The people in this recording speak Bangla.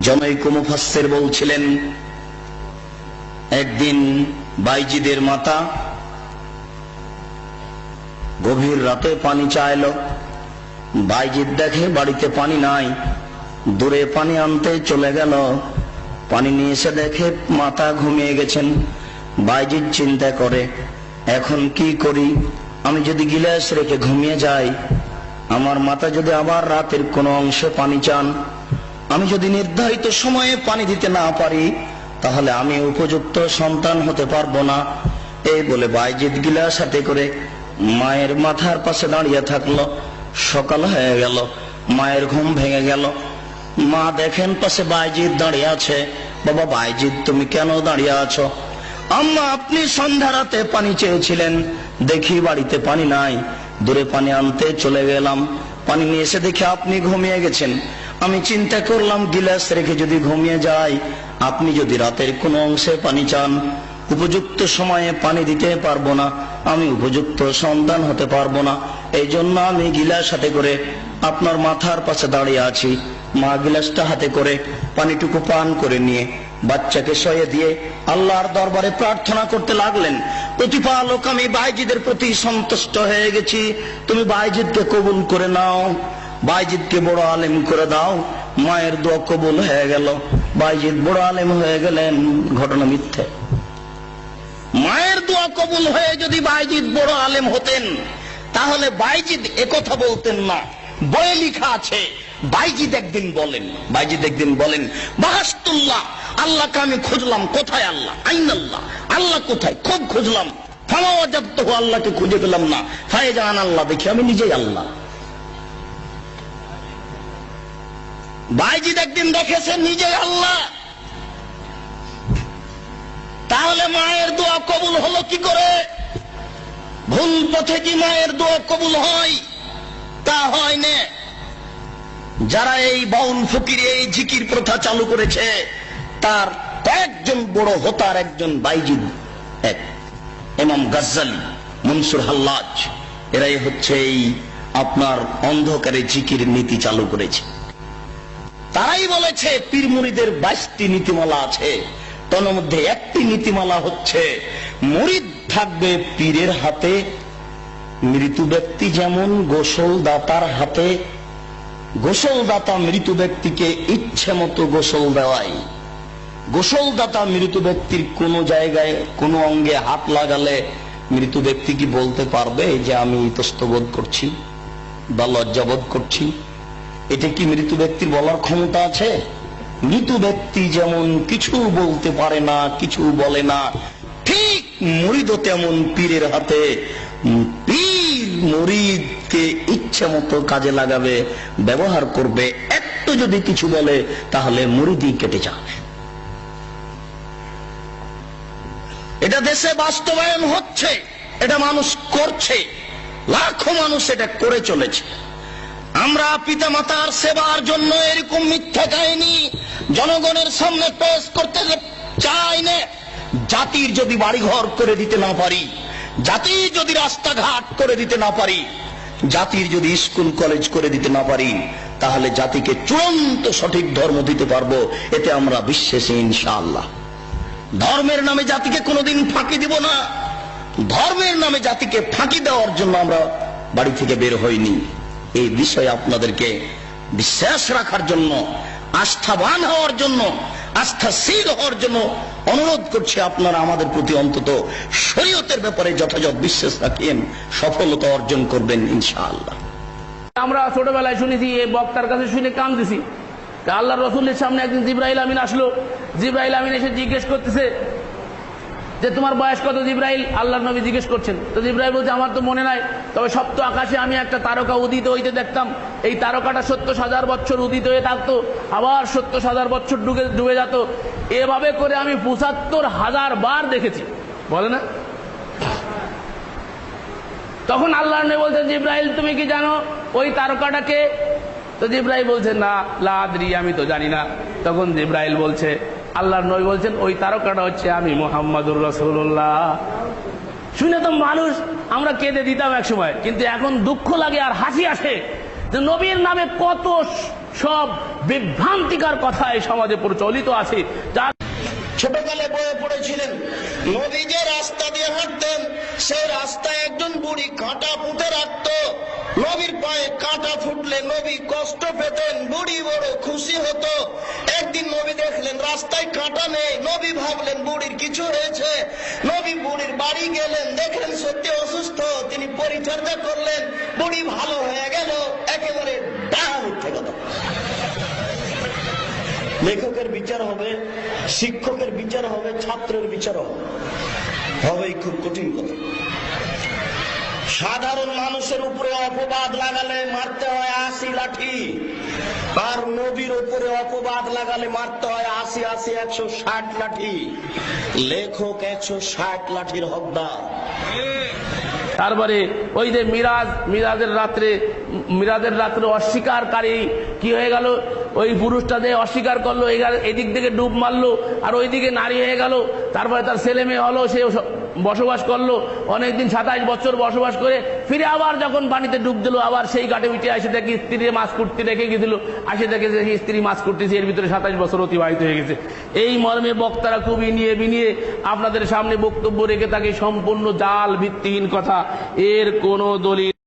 জনৈক মুফাসসির বলছিলেন, একদিন বাইজিদের মাতা গভীর রাতে পানি চাইল। বাইজিদ দেখে বাড়িতে পানি নাই, দূরে পানি আনতে চলে গেল। পানি নিয়ে এসে দেখে মাতা ঘুমিয়ে গেছেন। বাইজিদ চিন্তা করে, এখন কি করি? আমি যদি গিলাস রেখে ঘুমিয়ে যাই, আমার মাতা যদি আবার রাতের কোনো অংশে পানি চান, আমি যদি নির্ধারিত সময়ে পানি দিতে না পারি, তাহলে আমি উপযুক্ত সন্তান হতে পারবো না। এই বলে বাইজিদ গিলাস হাতে করে মায়ের মাথার পাশে দাঁড়িয়ে থাকলো। সকাল হয়ে গেল, মায়ের ঘুম ভেঙে গেল। মা দেখেন পাশে বাইজিদ দাঁড়িয়ে আছে। বাবা বাইজিদ, তুমি কেন দাঁড়িয়ে আছো? আম্মা, আপনি সন্ধ্যা রাতে পানি চেয়েছিলেন, দেখি বাড়িতে পানি নাই, দূরে পানি আনতে চলে গেলাম। পানি নিয়ে এসে দেখি আপনি ঘুমিয়ে গেছেন। আমি চিন্তা করলাম, গিলাস রেখে যদি ঘুমিয়ে যাই, আপনি যদি রাতের কোনো অংশে পানি চান, উপযুক্ত সময়ে পানি দিতে পারবো না, আমি উপযুক্ত সন্তান হতে পারবো না। এই জন্য আমি গিলাস হাতে করে আপনার মাথার পাশে দাঁড়িয়ে আছি। মা গিলাসটা হাতে করে পানিটুকু পান করে নিয়ে বাচ্চাকে শয়ে দিয়ে আল্লাহর দরবারে প্রার্থনা করতে লাগলেন, প্রতিপালক, আমি বাইজিদের প্রতি সন্তুষ্ট হয়ে গেছি, তুমি বাইজিদকে কবুল করে নাও, বাইজিদকে বড় আলেম করে দাও। মায়ের দোয়া কবুল হয়ে গেল, বাইজিদ বড় আলেম হয়ে গেলেন। ঘটনা মিথ্যে। মায়ের দোয়া কবুল হয়ে যদি বাইজিদ বড় আলেম হতেন, তাহলে বাইজিদ একথা বলতেন না। বইয়ে লেখা আছে, বাইজিদ একদিন বলেন, বাহাস্তুল্লাহ, আল্লাহকে আমি খুঁজলাম, কোথায় আল্লাহ? আইন আল্লাহ, আল্লাহ কোথায়? খুব খুঁজলাম, ফামাওয়াজাদতুহু, আল্লাহকে খুঁজে পেলাম না। ফায়জান আল্লাহ, দেখি আমি নিজেই আল্লাহ। বাইজিদ একদিন দেখেছেন নিজেই আল্লাহ। তাহলে মায়ের দোয়া কবুল হলো কি করে? ভুল পথে কি মায়ের দোয়া কবুল হয়? তা হয় না। যারা এই বাউল ফকির এই জিকির প্রথা চালু করেছে, তার কয়েকজন বড় হোতার একজন বাইজিদ, এক ইমাম গাজ্জালি, মনসুর হাল্লাজ, এরাই হচ্ছে এই আপনার অন্ধকারে জিকির নীতি চালু করেছে। তারাই বলেছে পীর মুরিদের 22টি নীতিমালা আছে, তার মধ্যে একটি নীতিমালা হচ্ছে মুরিদ থাকবে পীরের হাতে, মৃত ব্যক্তি যেমন গোসল দাতার হাতে, গোসল দাতা মৃত ব্যক্তিকে ইচ্ছে মতো গোসল দেওয়ায়। গোসল দাতা মৃত ব্যক্তির কোন জায়গায় কোন অঙ্গে হাত লাগালে মৃত ব্যক্তি কি বলতে পারবে যে আমি ইতস্তবোধ করছি বা লজ্জাবোধ করছি? এটা কি মৃত ব্যক্তির বলার ক্ষমতা আছে? মৃত ব্যক্তি যেমন কিছু বলতে পারে না, কিছু বলে না, ঠিক মুরিদও তেমন পীরের হাতে। পীর মুরিদকে ইচ্ছা মতো কাজে লাগাবে, ব্যবহার করবে। একটু যদি কিছু বলে, তাহলে মুরিদই কেটে যাবে। এটা দেশে বাস্তবায়ন হচ্ছে, এটা মানুষ করছে, লাখো মানুষ এটা করে চলেছে। আমরা পিতা মাতার সেবার জন্য এরকম মিথ্যা কাহিনী জনগণের সামনে পেশ করতে চাই না। জাতির যদি বাড়িঘর করে দিতে না পারি, জাতির যদি রাস্তাঘাট করে দিতে না পারি, জাতির যদি স্কুল কলেজ করে দিতে না পারি, তাহলে জাতিকে চূড়ান্ত সঠিক ধর্ম দিতে পারবো, এতে আমরা বিশ্বাসী ইনশাআল্লাহ। ধর্মের নামে জাতিকে কোনোদিন ফাঁকি দিব না। ধর্মের নামে জাতিকে ফাঁকি দেওয়ার জন্য আমরা বাড়ি থেকে বের হইনি। এই বিষয়ে আপনাদেরকে বিশ্বাস রাখার জন্য, আস্থাবান হওয়ার জন্য, আস্থাশীল হওয়ার জন্য অনুরোধ করছি। আপনারা আমাদের প্রতি অন্তত শরীয়তের ব্যাপারে যথাযথ বিশ্বাস রাখেন, সফলতা অর্জন করবেন ইনশাআল্লাহ। আমরা ছোটবেলায় শুনেছি, এই বক্তার কাছে শুনে কান দিছি, আল্লাহ রসুলের সামনে একদিন জিবরাইল আমিন আসলো। জিবরাইল আমিন এসে জিজ্ঞেস করতেছে যে তোমার বয়স কত জিবরাইল? আল্লাহর নবী জিজ্ঞেস করছেন। তো জিবরাইল বলছে আমার তো মনে নাই, তবে সপ্ত আকাশে আমি একটা তারকা উদিত হইতে দেখতাম। এই তারকাটা 70,000 বছর উদিত হয়ে থাকতো, আবার 70,000 বছর ডুবে যেত। এভাবে করে আমি 75,000 বার দেখেছি, বলে না? তখন আল্লাহর নবী বলছেন, জিবরাইল তুমি কি জানো ওই তারকাটাকে? তো জিবরাইল বলছে, না লা আদরি, আমি তো জানি না। তখন জিবরাইল বলছে, আল্লাহর নবী বলছেন, ওই তারকাটা হচ্ছে আমি মুহাম্মাদুর রাসূলুল্লাহ। শুনে তো মানুষ আমরা কেঁদে দিতাম এক সময়, কিন্তু এখন দুঃখ লাগে আর হাসি আসে যে নবীর নামে কত সব বিভ্রান্তিকর কথা এই সমাজে প্রচলিত আছে, যা ছোটকালে বয়ে পড়েছিলেন নবী যে রাস্তা দিয়ে হাঁটতেন সেই রাস্তায় একজন বুড়ি কাঁটা পুঁতে রাখত। নবীর পায়ে কাঁটা ফুটলে নবী কষ্ট পেতেন, বুড়ি বড় খুশি হতো। একদিন নবী দেখলেন রাস্তায় কাঁটা নেই, নবী ভাবলেন বুড়ির কিছু হয়েছে। নবী বুড়ির বাড়ি গেলেন, দেখলেন সত্যি অসুস্থ, তিনি পরিচর্যা করলেন, বুড়ি ভালো হয়ে গেল। একেবারে ডাহা মিথ্যে কথা। লেখকের বিচার হবে, শিক্ষকের বিচার হবে, ছাত্রের বিচার হবে খুব কঠিন কথা। সাধারণ মানুষের উপরে অপবাদ লাগালে মারতে হয় 80 লাঠি, আর নবীর উপরে অপবাদ লাগালে মারতে হয় 80 160 লাঠি। লেখক 160 লাঠির হকদার। তারপরে ওই যে মিরাজের রাত্রে অস্বীকারী কি হয়ে গেল, ওই পুরুষটা যে অস্বীকার করলো, এদিক থেকে ডুব মারলো আর ওইদিকে নারী হয়ে গেল। তারপরে তার ছেলে মেয়ে হলো, সে বসবাস করলো অনেকদিন, 27 বছর বসবাস করে ফিরে আবার যখন পানিতে ডুব দিল, আবার সেই ঘাটে উঠে আসে দেখি স্ত্রী মাছ কুটতে রেখে গেছিল, আসে দেখে যে স্ত্রী মাছ কুটতেছে, এর ভিতরে 27 বছর অতিবাহিত হয়ে গেছে। এই মর্মে বক্তারা খুব বিনিয়ে আপনাদের সামনে বক্তব্য রেখে থাকে সম্পূর্ণ জাল ভিত্তিহীন কথা, এর কোনো দলিল